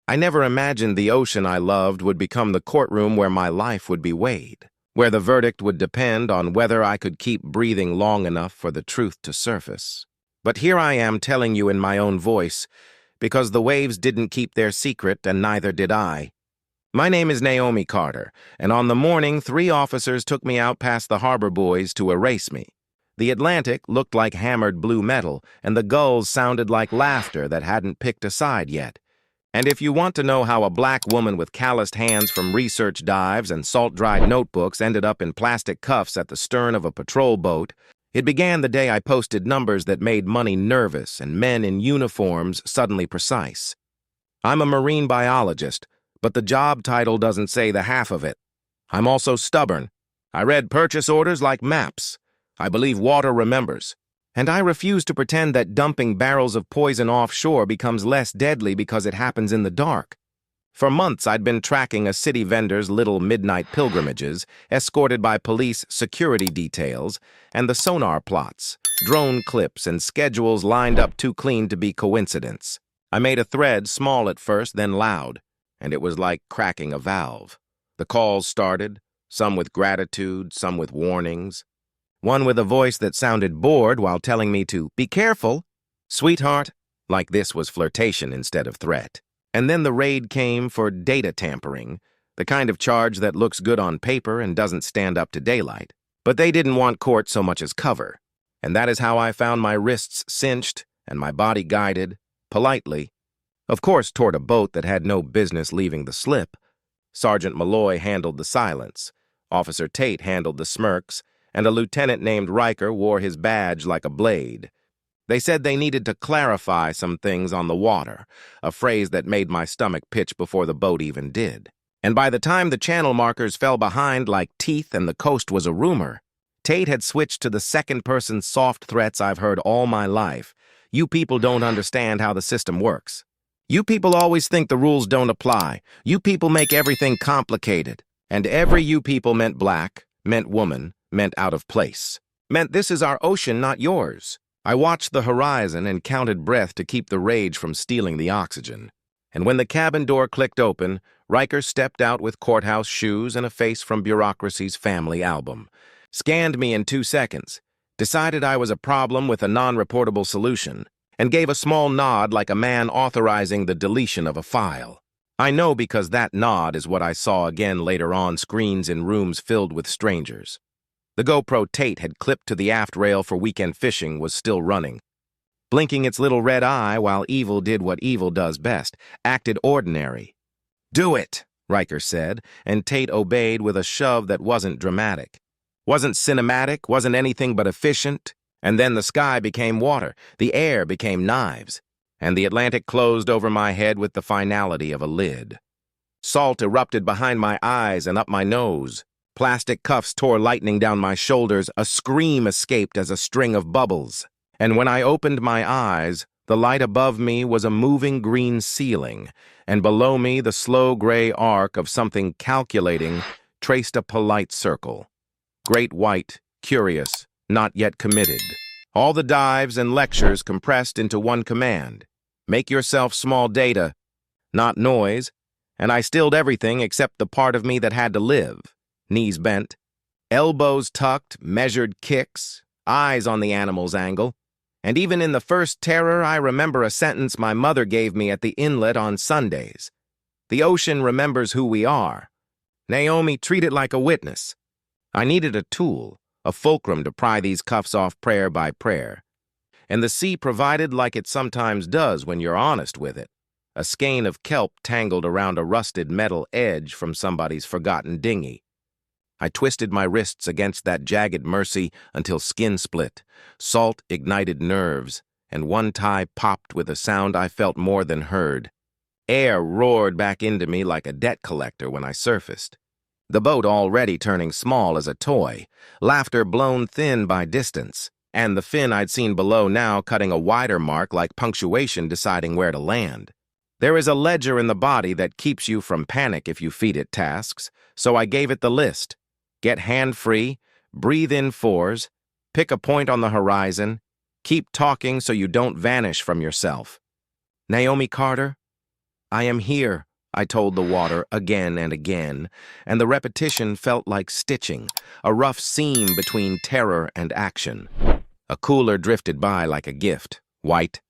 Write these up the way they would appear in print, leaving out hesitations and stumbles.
I never imagined the ocean I loved would become the courtroom where my life would be weighed, where the verdict would depend on whether I could keep breathing long enough for the truth to surface. But here I am telling you in my own voice, because the waves didn't keep their secret and neither did I. My name is Naomi Carter, and on the morning 3 officers took me out past the harbor buoys to erase me. The Atlantic looked like hammered blue metal, and the gulls sounded like laughter that hadn't picked a side yet. And if you want to know how a black woman with calloused hands from research dives and salt-dried notebooks ended up in plastic cuffs at the stern of a patrol boat, it began the day I posted numbers that made money nervous and men in uniforms suddenly precise. I'm a marine biologist, but the job title doesn't say the half of it. I'm also stubborn. I read purchase orders like maps. I believe water remembers. And I refuse to pretend that dumping barrels of poison offshore becomes less deadly because it happens in the dark. For months, I'd been tracking a city vendor's little midnight pilgrimages, escorted by police security details, and the sonar plots, drone clips, and schedules lined up too clean to be coincidence. I made a thread, small at first, then loud, and it was like cracking a valve. The calls started, some with gratitude, some with warnings. One with a voice that sounded bored while telling me to be careful. Sweetheart, like this was flirtation instead of threat. And then the raid came for data tampering, the kind of charge that looks good on paper and doesn't stand up to daylight. But they didn't want court so much as cover. And that is how I found my wrists cinched and my body guided, politely, of course toward a boat that had no business leaving the slip. Sergeant Malloy handled the silence, Officer Tate handled the smirks, and a lieutenant named Riker wore his badge like a blade. They said they needed to clarify some things on the water, a phrase that made my stomach pitch before the boat even did. And by the time the channel markers fell behind like teeth and the coast was a rumor, Tate had switched to the second-person soft threats I've heard all my life. You people don't understand how the system works. You people always think the rules don't apply. You people make everything complicated. And every you people meant black, meant woman, meant out of place. Meant this is our ocean, not yours. I watched the horizon and counted breath to keep the rage from stealing the oxygen. And when the cabin door clicked open, Riker stepped out with courthouse shoes and a face from bureaucracy's family album. Scanned me in 2 seconds, decided I was a problem with a non-reportable solution, and gave a small nod like a man authorizing the deletion of a file. I know because that nod is what I saw again later on screens in rooms filled with strangers. The GoPro Tate had clipped to the aft rail for weekend fishing was still running, blinking its little red eye while evil did what evil does best, acted ordinary. "Do it," Riker said, and Tate obeyed with a shove that wasn't dramatic. Wasn't cinematic, wasn't anything but efficient. And then the sky became water, the air became knives, and the Atlantic closed over my head with the finality of a lid. Salt erupted behind my eyes and up my nose. Plastic cuffs tore lightning down my shoulders, a scream escaped as a string of bubbles. And when I opened my eyes, the light above me was a moving green ceiling, and below me the slow gray arc of something calculating traced a polite circle. Great white, curious, not yet committed. All the dives and lectures compressed into one command. Make yourself small data, not noise, and I stilled everything except the part of me that had to live. Knees bent, elbows tucked, measured kicks, eyes on the animal's angle. And even in the first terror, I remember a sentence my mother gave me at the inlet on Sundays. The ocean remembers who we are. Naomi, treat it like a witness. I needed a tool, a fulcrum to pry these cuffs off prayer by prayer. And the sea provided like it sometimes does when you're honest with it. A skein of kelp tangled around a rusted metal edge from somebody's forgotten dinghy. I twisted my wrists against that jagged mercy until skin split. Salt ignited nerves, and one tie popped with a sound I felt more than heard. Air roared back into me like a debt collector when I surfaced. The boat already turning small as a toy, laughter blown thin by distance, and the fin I'd seen below now cutting a wider mark like punctuation deciding where to land. There is a ledger in the body that keeps you from panic if you feed it tasks, so I gave it the list. Get hand-free, breathe in 4s, pick a point on the horizon, keep talking so you don't vanish from yourself. Naomi Carter, I am here, I told the water again and again, and the repetition felt like stitching, a rough seam between terror and action. A cooler drifted by like a gift, white,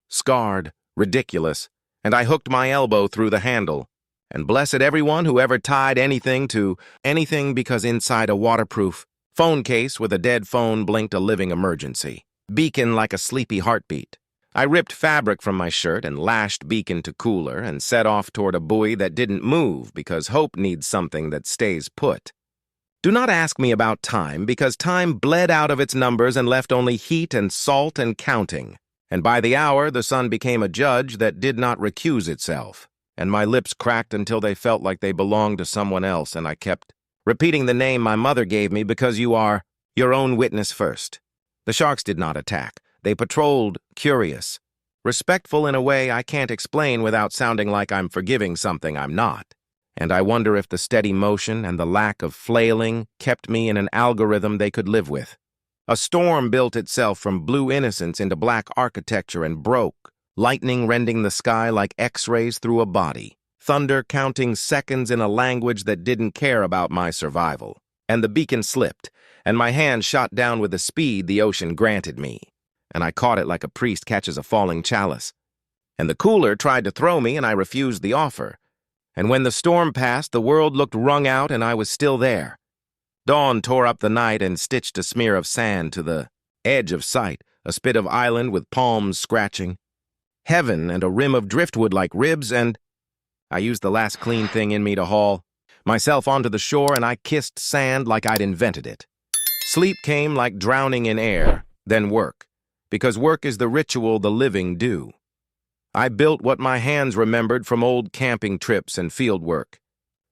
scarred, ridiculous, and I hooked my elbow through the handle. And blessed everyone who ever tied anything to anything, because inside a waterproof phone case with a dead phone blinked a living emergency. Beacon like a sleepy heartbeat. I ripped fabric from my shirt and lashed beacon to cooler and set off toward a buoy that didn't move because hope needs something that stays put. Do not ask me about time, because time bled out of its numbers and left only heat and salt and counting. And by the hour, the sun became a judge that did not recuse itself. And my lips cracked until they felt like they belonged to someone else, and I kept repeating the name my mother gave me, because you are your own witness first. The sharks did not attack. They patrolled, curious, respectful in a way I can't explain without sounding like I'm forgiving something I'm not. And I wonder if the steady motion and the lack of flailing kept me in an algorithm they could live with. A storm built itself from blue innocence into black architecture and broke, lightning rending the sky like X-rays through a body, thunder counting seconds in a language that didn't care about my survival. And the beacon slipped, and my hand shot down with the speed the ocean granted me. And I caught it like a priest catches a falling chalice. And the cooler tried to throw me, and I refused the offer. And when the storm passed, the world looked wrung out, and I was still there. Dawn tore up the night and stitched a smear of sand to the edge of sight, a spit of island with palms scratching, heaven and a rim of driftwood like ribs, and I used the last clean thing in me to haul myself onto the shore, and I kissed sand like I'd invented it. Sleep came like drowning in air, then work, because work is the ritual the living do. I built what my hands remembered from old camping trips and field work,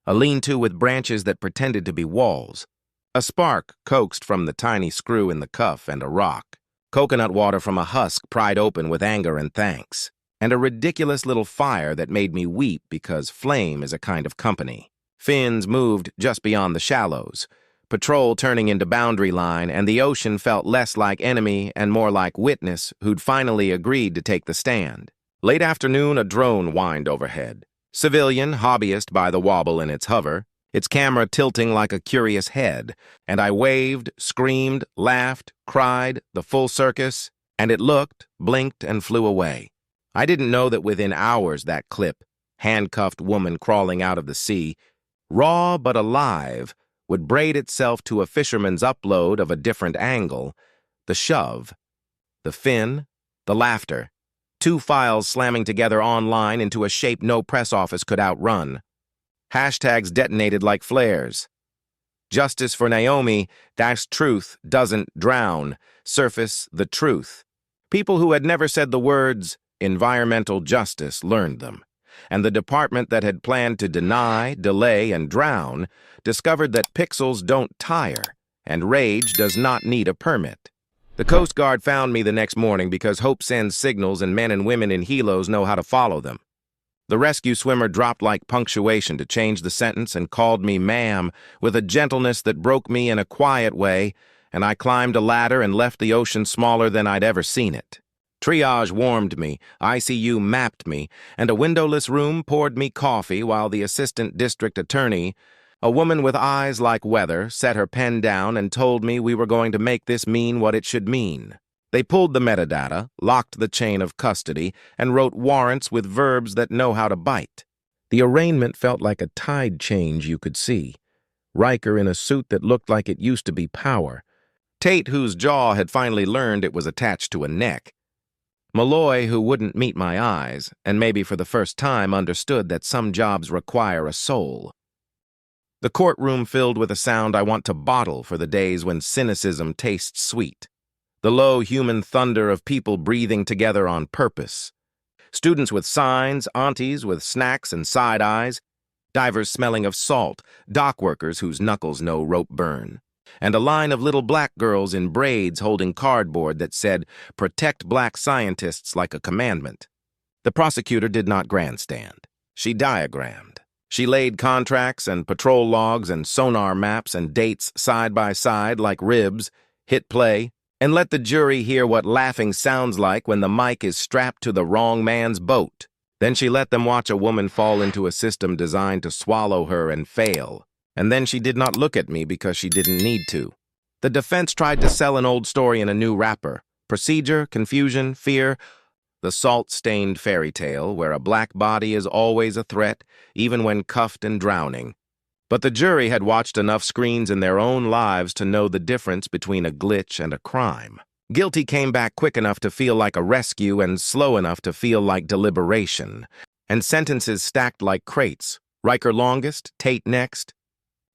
a lean-to with branches that pretended to be walls, a spark coaxed from the tiny screw in the cuff and a rock, coconut water from a husk pried open with anger and thanks, and a ridiculous little fire that made me weep because flame is a kind of company. Fins moved just beyond the shallows, patrol turning into boundary line, and the ocean felt less like enemy and more like witness who'd finally agreed to take the stand. Late afternoon, a drone whined overhead. Civilian, hobbyist by the wobble in its hover, its camera tilting like a curious head, and I waved, screamed, laughed, cried, the full circus, and it looked, blinked, and flew away. I didn't know that within hours that clip, handcuffed woman crawling out of the sea, raw but alive, would braid itself to a fisherman's upload of a different angle, the shove, the fin, the laughter, two files slamming together online into a shape no press office could outrun. Hashtags detonated like flares. Justice for Naomi, dash truth doesn't drown, surface the truth. People who had never said the words environmental justice learned them, and the department that had planned to deny, delay, and drown discovered that pixels don't tire, and rage does not need a permit. The Coast Guard found me the next morning because hope sends signals and men and women in helos know how to follow them. The rescue swimmer dropped like punctuation to change the sentence and called me ma'am with a gentleness that broke me in a quiet way, and I climbed a ladder and left the ocean smaller than I'd ever seen it. Triage warmed me, ICU mapped me, and a windowless room poured me coffee while the assistant district attorney, a woman with eyes like weather, set her pen down and told me we were going to make this mean what it should mean. They pulled the metadata, locked the chain of custody, and wrote warrants with verbs that know how to bite. The arraignment felt like a tide change you could see. Riker in a suit that looked like it used to be power. Tate, whose jaw had finally learned it was attached to a neck. Malloy, who wouldn't meet my eyes, and maybe for the first time understood that some jobs require a soul. The courtroom filled with a sound I want to bottle for the days when cynicism tastes sweet. The low human thunder of people breathing together on purpose. Students with signs, aunties with snacks and side eyes, divers smelling of salt, dock workers whose knuckles know rope burn, and a line of little black girls in braids holding cardboard that said, "Protect black scientists," like a commandment. The prosecutor did not grandstand. She diagrammed. She laid contracts and patrol logs and sonar maps and dates side by side like ribs, hit play, and let the jury hear what laughing sounds like when the mic is strapped to the wrong man's boat. Then she let them watch a woman fall into a system designed to swallow her and fail. And then she did not look at me because she didn't need to. The defense tried to sell an old story in a new wrapper. Procedure, confusion, fear, the salt-stained fairy tale where a black body is always a threat, even when cuffed and drowning. But the jury had watched enough screens in their own lives to know the difference between a glitch and a crime. Guilty came back quick enough to feel like a rescue and slow enough to feel like deliberation. And sentences stacked like crates. Riker longest, Tate next.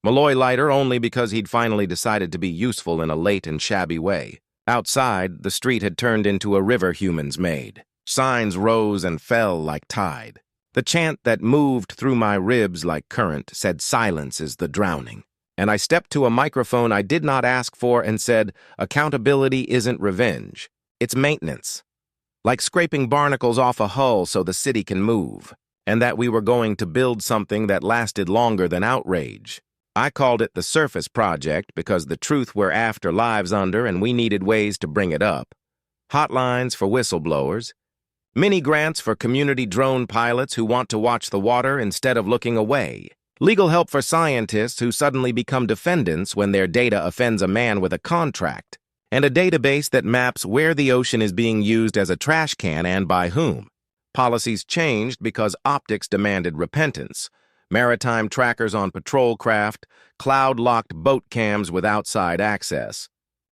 Malloy lighter only because he'd finally decided to be useful in a late and shabby way. Outside, the street had turned into a river humans made. Signs rose and fell like tide. The chant that moved through my ribs like current said silence is the drowning. And I stepped to a microphone I did not ask for and said, accountability isn't revenge. It's maintenance. Like scraping barnacles off a hull so the city can move. And that we were going to build something that lasted longer than outrage. I called it the Surface Project because the truth we're after lives under and we needed ways to bring it up. Hotlines for whistleblowers. Mini grants for community drone pilots who want to watch the water instead of looking away. Legal help for scientists who suddenly become defendants when their data offends a man with a contract. And a database that maps where the ocean is being used as a trash can and by whom. Policies changed because optics demanded repentance. Maritime trackers on patrol craft, cloud-locked boat cams with outside access,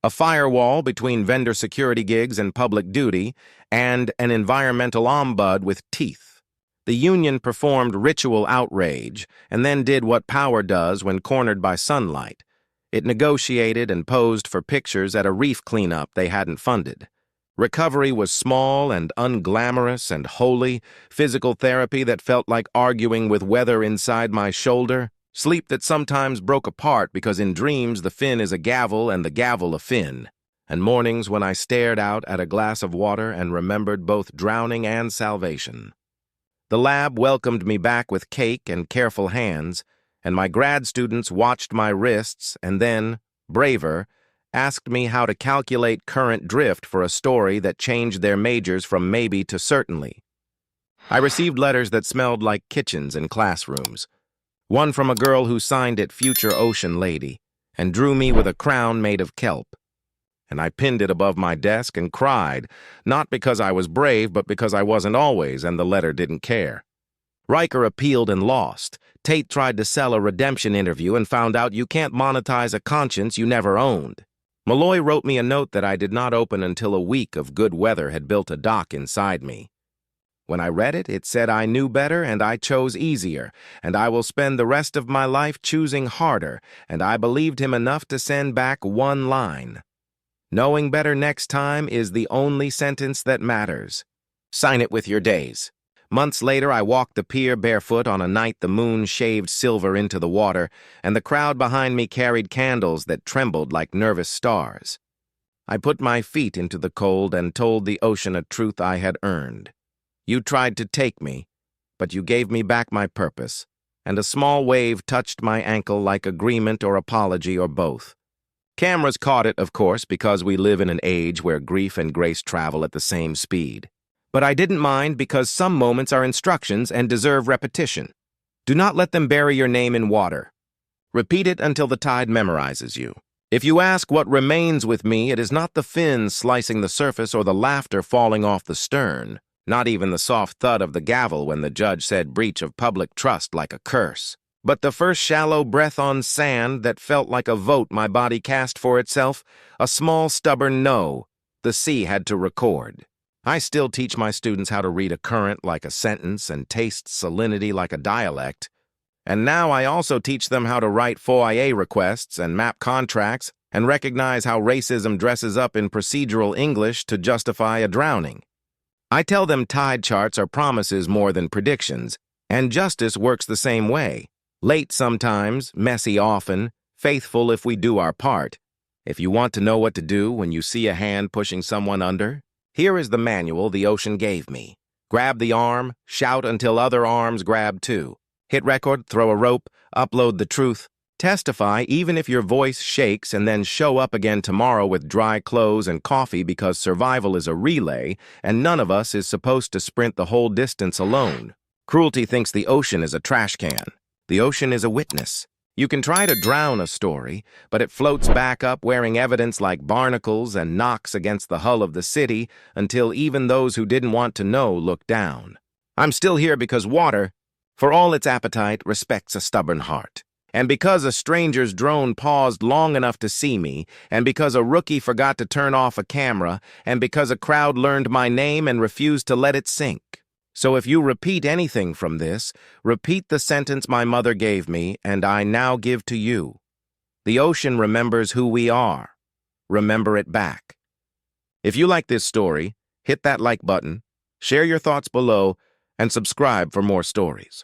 a firewall between vendor security gigs and public duty, and an environmental ombud with teeth. The union performed ritual outrage and then did what power does when cornered by sunlight. It negotiated and posed for pictures at a reef cleanup they hadn't funded. Recovery was small and unglamorous and holy, physical therapy that felt like arguing with weather inside my shoulder, sleep that sometimes broke apart because in dreams the fin is a gavel and the gavel a fin, and mornings when I stared out at a glass of water and remembered both drowning and salvation. The lab welcomed me back with cake and careful hands, and my grad students watched my wrists and then, braver, asked me how to calculate current drift for a story that changed their majors from maybe to certainly. I received letters that smelled like kitchens and classrooms. One from a girl who signed it Future Ocean Lady and drew me with a crown made of kelp. And I pinned it above my desk and cried, not because I was brave, but because I wasn't always, and the letter didn't care. Riker appealed and lost. Tate tried to sell a redemption interview and found out you can't monetize a conscience you never owned. Malloy wrote me a note that I did not open until a week of good weather had built a dock inside me. When I read it, it said I knew better and I chose easier, and I will spend the rest of my life choosing harder, and I believed him enough to send back one line. Knowing better next time is the only sentence that matters. Sign it with your days. Months later, I walked the pier barefoot on a night the moon shaved silver into the water, and the crowd behind me carried candles that trembled like nervous stars. I put my feet into the cold and told the ocean a truth I had earned. You tried to take me, but you gave me back my purpose, and a small wave touched my ankle like agreement or apology or both. Cameras caught it, of course, because we live in an age where grief and grace travel at the same speed. But I didn't mind because some moments are instructions and deserve repetition. Do not let them bury your name in water. Repeat it until the tide memorizes you. If you ask what remains with me, it is not the fins slicing the surface or the laughter falling off the stern, not even the soft thud of the gavel when the judge said breach of public trust like a curse, but the first shallow breath on sand that felt like a vote my body cast for itself, a small stubborn no the sea had to record. I still teach my students how to read a current like a sentence and taste salinity like a dialect. And now I also teach them how to write FOIA requests and map contracts and recognize how racism dresses up in procedural English to justify a drowning. I tell them tide charts are promises more than predictions, and justice works the same way. Late sometimes, messy often, faithful if we do our part. If you want to know what to do when you see a hand pushing someone under, here is the manual the ocean gave me. Grab the arm, shout until other arms grab too. Hit record, throw a rope, upload the truth. Testify even if your voice shakes and then show up again tomorrow with dry clothes and coffee because survival is a relay and none of us is supposed to sprint the whole distance alone. Cruelty thinks the ocean is a trash can. The ocean is a witness. You can try to drown a story, but it floats back up wearing evidence like barnacles and knocks against the hull of the city until even those who didn't want to know look down. I'm still here because water, for all its appetite, respects a stubborn heart. And because a stranger's drone paused long enough to see me, and because a rookie forgot to turn off a camera, and because a crowd learned my name and refused to let it sink. So if you repeat anything from this, repeat the sentence my mother gave me and I now give to you. The ocean remembers who we are. Remember it back. If you like this story, hit that like button, share your thoughts below, and subscribe for more stories.